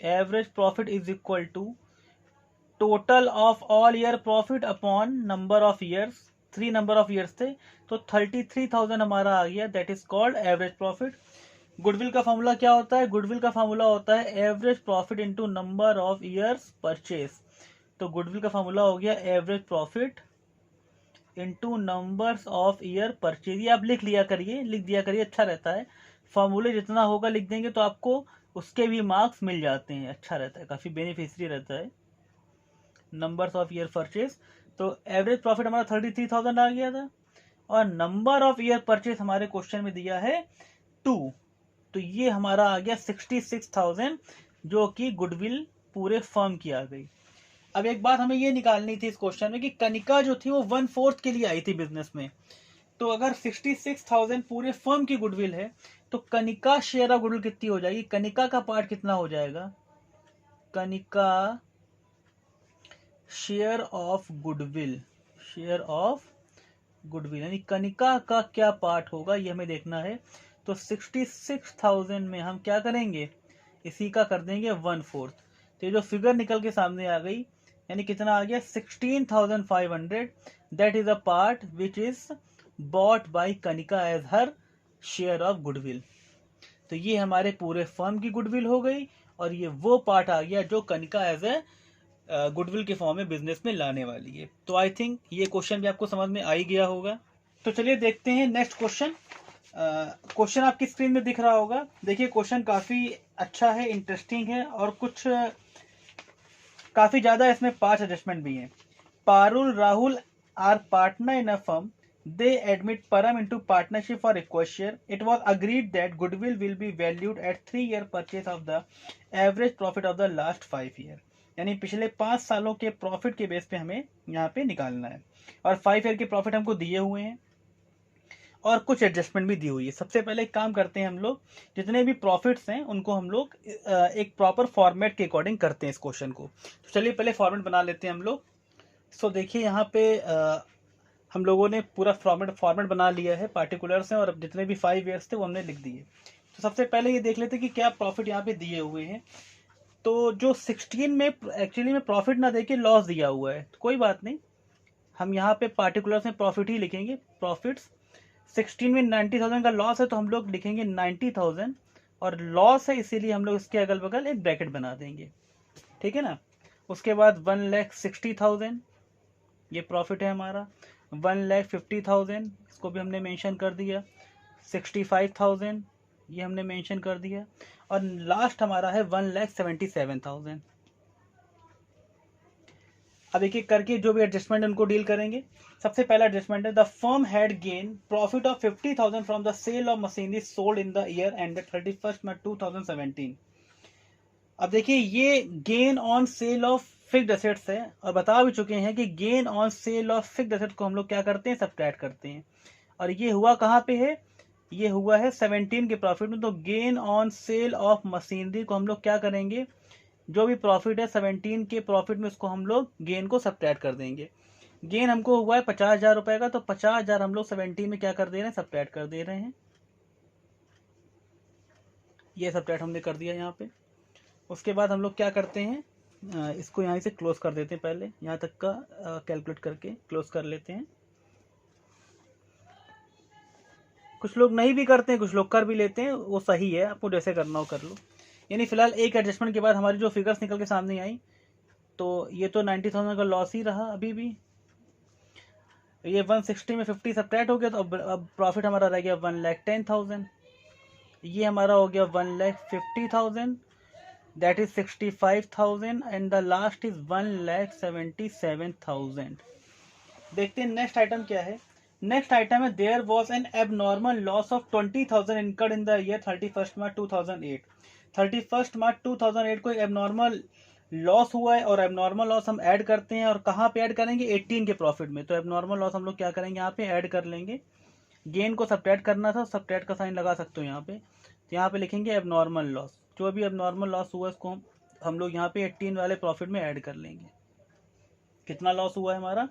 Average profit is equal to total of all year profit upon number of years. 3 number of years थे तो 33,000 हमारा आ गया, that is called average profit. Goodwill का formula क्या होता है, goodwill का फॉर्मूला होता है average profit into number of years purchase. तो गुडविल का फॉर्मूला हो गया average profit into numbers of year purchase. ये आप लिख लिया करिए, लिख दिया करिए, अच्छा रहता है। फॉर्मूले जितना होगा लिख देंगे तो आपको उसके भी मार्क्स मिल जाते हैं, अच्छा रहता है, काफ़ी बेनिफिशियरी रहता है। नंबर्स ऑफ ईयर परचेज, तो एवरेज प्रॉफिट हमारा 33,000 आ गया था, और नंबर ऑफ ईयर परचेज हमारे क्वेश्चन में दिया है 2, तो ये हमारा आ गया 66,000, जो कि गुडविल पूरे फर्म की आ गई। अब एक बात हमें ये निकालनी थी इस क्वेश्चन में कि कनिका जो थी वो 1/4 के लिए आई थी बिजनेस में। तो अगर 66,000 पूरे फर्म की गुडविल है तो कनिका शेयर ऑफ गुडविल कितनी हो जाएगी, कनिका का पार्ट कितना हो जाएगा, Kanika share of goodwill, share of goodwill यानी कनिका का क्या पार्ट होगा ये हमें देखना है। तो 66,000 में हम क्या करेंगे, इसी का कर देंगे 1/4। तो ये जो फिगर निकल के सामने आ गई यानी कितना आ गया 16,500, that is a part which is bought by Kanika as her share of goodwill. तो ये हमारे पूरे फर्म की गुडविल हो गई, और ये वो पार्ट आ गया जो कनिका एज ए गुडविल के फॉर्म में बिजनेस में लाने वाली है। तो आई थिंक ये क्वेश्चन भी आपको समझ में आ ही गया होगा। तो चलिए देखते हैं नेक्स्ट क्वेश्चन। क्वेश्चन आपकी स्क्रीन में दिख रहा होगा। देखिए क्वेश्चन काफ़ी अच्छा है, इंटरेस्टिंग है, और कुछ काफ़ी ज़्यादा इसमें 5 एडजस्टमेंट भी हैं। Parul Rahul are partner in a firm, they admit Param into partnership for equal share. It was agreed that goodwill will be valued at 3-year purchase of the average profit of the last 5 year. यानी पिछले 5 सालों के profit के base पे हमें यहाँ पे निकालना है, और 5 ईयर के प्रॉफिट हमको दिए हुए हैं और कुछ एडजस्टमेंट भी दी हुई है। सबसे पहले एक काम करते हैं, हम लोग जितने भी प्रॉफिट्स हैं उनको हम लोग एक प्रॉपर फॉर्मेट के अकॉर्डिंग करते हैं इस क्वेश्चन को। तो चलिए पहले फॉर्मेट बना लेते हैं हम लोग। सो देखिए यहाँ पे हम लोगों ने पूरा फॉर्मेट बना लिया है, पार्टिकुलर्स हैं, और जितने भी 5 ईयर्स थे वो हमने लिख दिए। तो सबसे पहले ये देख लेते हैं कि क्या प्रॉफिट यहाँ पे दिए हुए हैं। तो जो 16 में एक्चुअली में प्रॉफिट ना देके लॉस दिया हुआ है, तो कोई बात नहीं, हम यहाँ पे पार्टिकुलर्स में प्रॉफिट ही लिखेंगे। प्रॉफिट्स 16 में 90,000 का लॉस है तो हम लोग लिखेंगे 90,000, और लॉस है इसीलिए हम लोग इसके अगल बगल एक ब्रैकेट बना देंगे, ठीक है ना। उसके बाद 1,60,000 ये प्रॉफिट है हमारा। 1,50,000 इसको भी हमने मेंशन कर दिया। 65,000 ये हमने मेंशन कर दिया, और लास्ट हमारा है 1,77,000। अब एक एक करके जो भी एडजस्टमेंट है उनको डील करेंगे। सबसे पहला एडजस्टमेंट है the firm had gain profit of 50,000 from the sale of machinery sold in the year ended 31 March 2017। अब देखिए ये gain on sale of fixed assets है और बता भी चुके हैं कि gain on sale of fixed assets को हम लोग क्या करते हैं, सब्ट्रैक्ट करते हैं। और ये हुआ कहाँ पे है, ये हुआ है 17 के प्रॉफिट में। तो gain on sale of machinery को हम लोग क्या करेंगे, जो भी प्रॉफिट है 17 के प्रॉफिट में उसको हम लोग गेन को सब्ट्रैक्ट कर देंगे। गेन हमको हुआ है 50,000 रुपए का, तो 50,000 हम लोग 17 में क्या कर दे रहे हैं, सब्ट्रैक्ट कर दे रहे हैं। ये सब्ट्रैक्ट हमने कर दिया यहाँ पे। उसके बाद हम लोग क्या करते हैं, इसको यहाँ से क्लोज कर देते हैं। पहले यहाँ तक का कैलकुलेट करके क्लोज कर लेते हैं। कुछ लोग नहीं भी करते हैं, कुछ लोग कर भी लेते हैं, वो सही है, आपको जैसे करना हो कर लो। यानी फिलहाल एक एडजस्टमेंट के बाद हमारी जो फिगर्स निकल के सामने आई, तो ये तो 90,000 का लॉस ही रहा अभी भी। ये 160 में 50 सब्ट्रैक्ट हो गया, तो अब प्रॉफिट हमारा रह गया 1,10,000। ये हमारा हो गया 1,50,000, that is 65,000 and the last is 1,77,000। देखते हैं नेक्स्ट आइटम क्या है। नेक्स्ट आइटम है there was an abnormal loss of 20,000 incurred in the year 31 March 2008। 31 March 2008 को एबनॉर्मल लॉस हुआ है और एबनॉर्मल लॉस हम ऐड करते हैं और कहाँ पे ऐड करेंगे, 18 के प्रॉफिट में। तो एबनॉर्मल लॉस हम लोग क्या करेंगे, यहाँ पे ऐड कर लेंगे। गेन को सब्ट्रैक्ट करना था, सब्ट्रैक्ट का साइन लगा सकते हो यहाँ पे। तो यहाँ पे लिखेंगे एबनॉर्मल लॉस, जो भी एबनॉर्मल लॉस हुआ इसको हम लोग यहाँ पे 18 वाले प्रॉफिट में ऐड कर लेंगे। कितना लॉस हुआ है हमारा,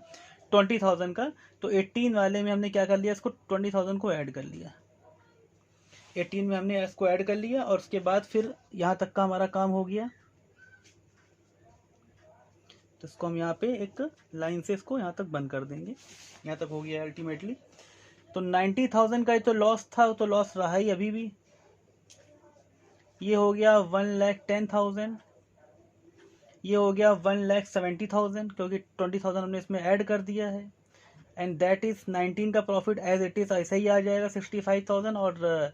20,000 का, तो 18 वाले में हमने क्या कर लिया, इसको 20,000 को ऐड कर लिया। 18 में हमने इसको ऐड कर लिया और उसके बाद फिर यहाँ तक का हमारा काम हो गया। तो इसको हम यहाँ पे एक लाइन से इसको यहाँ तक बंद कर देंगे। यहाँ तक हो गया अल्टीमेटली। तो 90,000 का तो लॉस था, तो लॉस रहा ही अभी भी। ये हो गया 1,10,000, ये हो गया 1,70,000 क्योंकि 20,000 हमने इसमें ऐड कर दिया है। एंड दैट इज 19 का प्रॉफिट एज इट इज ऐसा ही आ जाएगा 65,000, और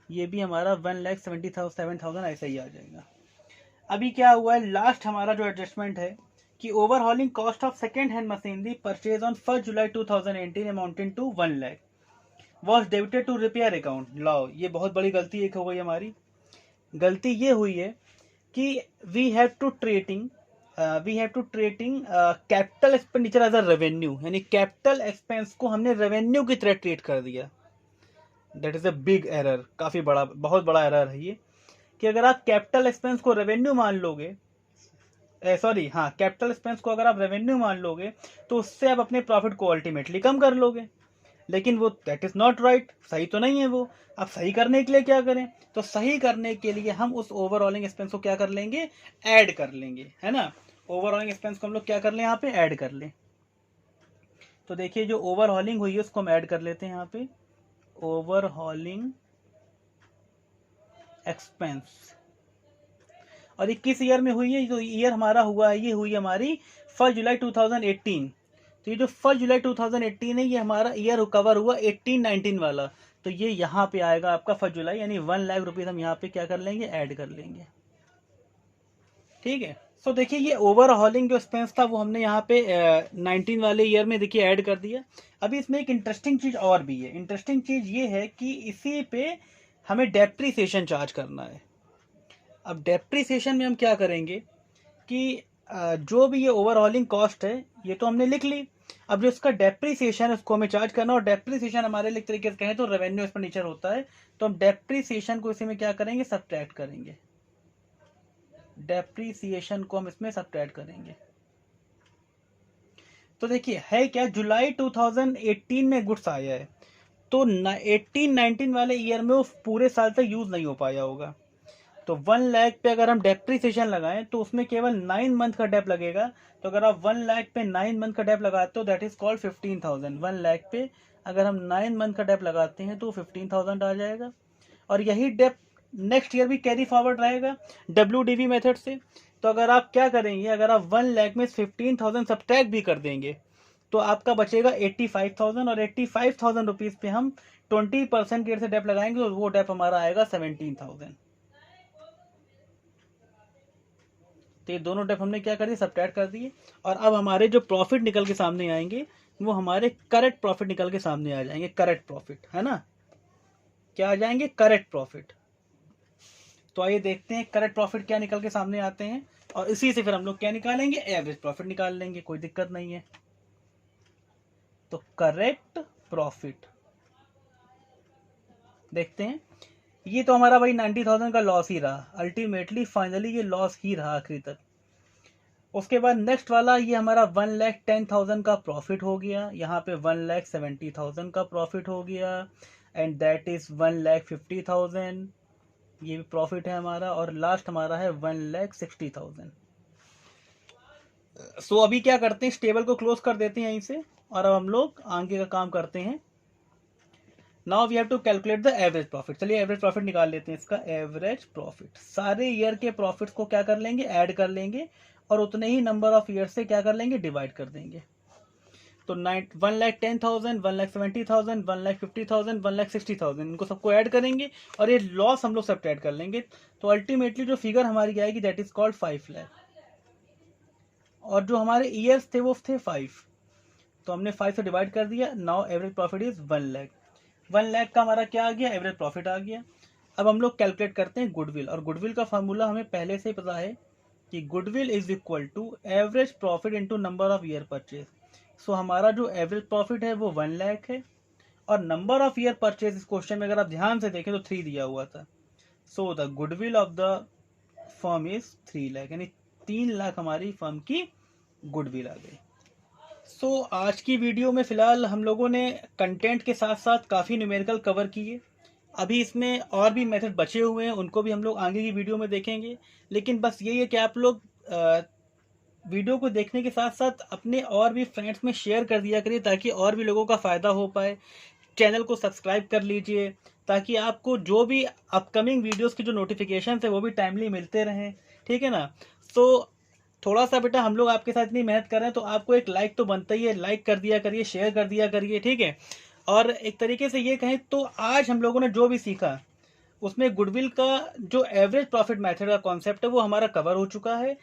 ये भी हमारा 1,77,000 ऐसा ही आ जाएगा। अभी क्या हुआ है, लास्ट हमारा जो एडजस्टमेंट है कि overhauling cost of second hand machinery purchase on 1 July 2018 amounting to 1 lakh was debited to repair account. लाओ, ये बहुत बड़ी गलती एक हो गई हमारी। गलती ये हुई है कि we have to treating capital expenditure as a revenue, यानी कैपिटल एक्सपेंस को हमने रेवेन्यू की तरह ट्रीट कर दिया। That is a big error, काफी बड़ा, बहुत बड़ा एरर है ये, कि अगर आप कैपिटल एक्सपेंस को रेवेन्यू मान लोगे, कैपिटल एक्सपेंस को अगर आप रेवेन्यू मान लोगे तो उससे आप अपने प्रॉफिट को अल्टीमेटली कम कर लोगे। लेकिन वो दैट इज नॉट राइट, सही तो नहीं है वो। अब सही करने के लिए क्या करें, तो सही करने के लिए हम उस ओवरऑलिंग एक्सपेंस को क्या कर लेंगे, ऐड कर लेंगे, है ना। ओवरऑलिंग एक्सपेंस को हम लोग क्या कर लें, यहाँ पे ऐड कर लें। तो देखिए जो ओवरहॉलिंग हुई है उसको हम ऐड कर लेते हैं यहाँ पे, ओवरहॉलिंग एक्सपेंस। और ये किस ईयर में हुई है, जो ईयर हमारा हुआ है ये हुई हमारी 1 जुलाई 2018। तो ये जो 1 जुलाई 2018 है ये हमारा ईयर कवर हुआ 18-19 वाला। तो ये यहाँ पे आएगा आपका 1 जुलाई, यानी 1 लाख रुपीज हम यहाँ पे क्या कर लेंगे, ऐड कर लेंगे। ठीक है। सो देखिए ये ओवरहॉलिंग जो एक्सपेंस था वो हमने यहाँ पे 19 वाले ईयर में देखिए ऐड कर दिया। अभी इसमें एक इंटरेस्टिंग चीज और भी है। इंटरेस्टिंग चीज ये है कि इसी पे हमें डेप्रीसिएशन चार्ज करना है। अब डेप्रीसिएशन में हम क्या करेंगे कि जो भी ये ओवरऑलिंग कॉस्ट है ये तो हमने लिख ली। अब जो इसका डेप्रीसिएशन है उसको हमें चार्ज करना, और डेप्रीसिएशन हमारे लिए तरीके से कहें तो रेवेन्यू एक्सपेंडिचर होता है। तो हम डेप्रीसिएशन को इसी में क्या करेंगे, सब्ट्रैक्ट करेंगे। डेप्रीसिएशन को हम इसमें सब्ट्रैक्ट करेंगे। तो देखिए है क्या, जुलाई 2018 में गुड्स आया है, तो 18-19 वाले ईयर में वो पूरे साल तक यूज नहीं हो पाया होगा। तो 1 लाख पे अगर हम डेप्रीसिएशन लगाएं तो उसमें केवल 9 मंथ का डेप लगेगा। तो अगर आप 1 लाख पे 9 मंथ का डेप लगाते हो दैट इज कॉल्ड 15,000। 1 लाख पे अगर हम 9 मंथ का डेप लगाते हैं तो 15,000 आ जाएगा। और यही डेप नेक्स्ट ईयर भी कैरी फॉरवर्ड रहेगा WDV मेथड से। तो अगर आप क्या करेंगे, अगर आप 1 लाख में 15,000 सब्ट्रैक्ट भी कर देंगे तो आपका बचेगा 85,000, और 85,000 रुपीज पे हम 20% के रेट से डेप लगाएंगे और वो डेप हमारा आएगा 17,000। तो ये दोनों टर्म हमने क्या कर दिए, सब्ट्रैक्ट कर दिए। और अब हमारे जो प्रॉफिट निकल के सामने आएंगे वो हमारे करेक्ट प्रॉफिट निकल के सामने आ जाएंगे। करेक्ट प्रॉफिट है ना, क्या आ जाएंगे, करेक्ट प्रॉफिट। तो आइए देखते हैं करेक्ट प्रॉफिट क्या निकल के सामने आते हैं, और इसी से फिर हम लोग क्या निकालेंगे, एवरेज प्रॉफिट निकाल लेंगे, कोई दिक्कत नहीं है। तो करेक्ट प्रॉफिट देखते हैं। ये तो हमारा भाई 90,000 का लॉस ही रहा, अल्टीमेटली फाइनली ये लॉस ही रहा आखिरी तक। उसके बाद नेक्स्ट वाला ये हमारा 1,10,000 का प्रॉफिट हो गया, यहाँ पे 1,70,000 का प्रॉफिट हो गया, एंड दैट इज 1,50,000, ये भी प्रॉफिट है हमारा। और लास्ट हमारा है 1,60,000। सो अभी क्या करते हैं, इस टेबल को क्लोज कर देते हैं यहीं से, और अब हम लोग आगे का काम करते हैं। Now we have to calculate the average profit. चलिए एवरेज प्रॉफिट निकाल लेते हैं। इसका एवरेज प्रॉफिट, सारे ईयर के प्रॉफिट्स को क्या कर लेंगे, ऐड कर लेंगे, और उतने ही नंबर ऑफ ईयर से क्या कर लेंगे, डिवाइड कर देंगे। तो 1,10,000, 1,70,000, 1,50,000, 1,60,000, इनको सबको ऐड करेंगे और ये लॉस हम लोग सब्ट्रैक्ट कर लेंगे। तो अल्टीमेटली जो फिगर हमारी आएगी दैट इज कॉल्ड 5 लाख। और जो हमारे ईयर्स थे वो थे 5, तो हमने 5 से डिवाइड कर दिया। Now average profit is 1 lakh. 1 lakh का हमारा क्या आ गया, एवरेज प्रॉफिट आ गया। अब हम लोग कैलकुलेट करते हैं गुडविल, और गुडविल का फार्मूला हमें पहले से ही पता है कि goodwill is equal to average profit into number of year purchase. So हमारा जो एवरेज प्रॉफिट है वो 1 लाख है, और नंबर ऑफ ईयर परचेज इस क्वेश्चन में अगर आप ध्यान से देखें तो 3 दिया हुआ था। So the goodwill of the firm is 3 lakh, यानी 3 लाख हमारी फर्म की गुडविल आ गई। सो आज की वीडियो में फिलहाल हम लोगों ने कंटेंट के साथ साथ काफ़ी न्यूमेरिकल कवर किए। अभी इसमें और भी मेथड बचे हुए हैं, उनको भी हम लोग आगे की वीडियो में देखेंगे। लेकिन बस यही है कि आप लोग वीडियो को देखने के साथ साथ अपने और भी फ्रेंड्स में शेयर कर दिया करिए, ताकि और भी लोगों का फ़ायदा हो पाए। चैनल को सब्सक्राइब कर लीजिए, ताकि आपको जो भी अपकमिंग वीडियोस की जो नोटिफिकेशन है वो भी टाइमली मिलते रहें, ठीक है ना। तो थोड़ा सा बेटा हम लोग आपके साथ इतनी मेहनत कर रहे हैं, तो आपको एक लाइक तो बनता ही है, लाइक कर दिया करिए, शेयर कर दिया करिए, ठीक है। और एक तरीके से ये कहें तो आज हम लोगों ने जो भी सीखा उसमें गुडविल का जो एवरेज प्रॉफिट मेथड का कॉन्सेप्ट है वो हमारा कवर हो चुका है।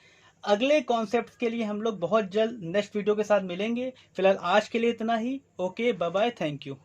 अगले कॉन्सेप्ट के लिए हम लोग बहुत जल्द नेक्स्ट वीडियो के साथ मिलेंगे। फिलहाल आज के लिए इतना ही। Okay, bye bye, thank you.